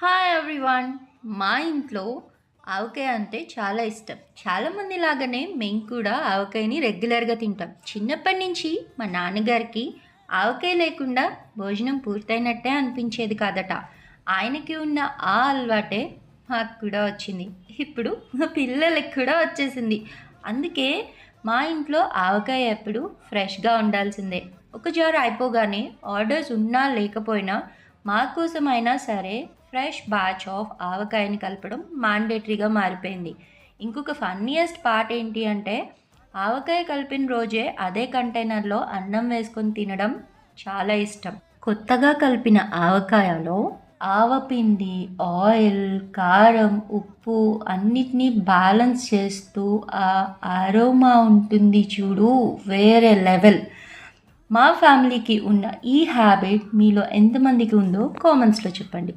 Hi everyone. మా ఇంట్లో ఆవకాయ అంటే చాలా ఇష్టం. చాలామంది లాగానే మేము కూడా ఆవకాయని రెగ్యులర్‌గా తింటాం. చిన్నప్పటి నుంచి మా నాన్నగారికి ఆవకాయ లేకుండా భోజనం పూర్తయినట్టే అనిపించేది కాదట. ఆయనకి ఉన్న ఆ అలవాటే మాకు కూడా వచ్చింది. ఇప్పుడు మా పిల్లలకి కూడా వచ్చేసింది. అందుకే మా ఇంట్లో ఆవకాయ ఎప్పుడు ఫ్రెష్‌గా ఉండాల్సిందే. ఒక జార్ అయిపోగానే ఆర్డర్స్ ఉన్నా లేకపోయినా మా కోసమైనా సరే ఫ్రెష్ బ్యాచ్ ఆఫ్ ఆవకాయని కలపడం మ్యాండేటరీగా మారిపోయింది. ఇంకొక ఫన్నీయెస్ట్ పార్ట్ ఏంటి అంటే, ఆవకాయ కలిపిన రోజే అదే కంటైనర్‌లో అన్నం వేసుకొని తినడం చాలా ఇష్టం. కొత్తగా కలిపిన ఆవకాయలో ఆవపిండి, ఆయిల్, కారం, ఉప్పు అన్నిటిని బ్యాలెన్స్ చేస్తూ ఆ అరోమా ఉంటుంది చూడు, వేరే లెవెల్. మా ఫ్యామిలీకి ఉన్న ఈ హ్యాబిట్ మీలో ఎంతమందికి ఉందో కామెంట్స్‌లో చెప్పండి.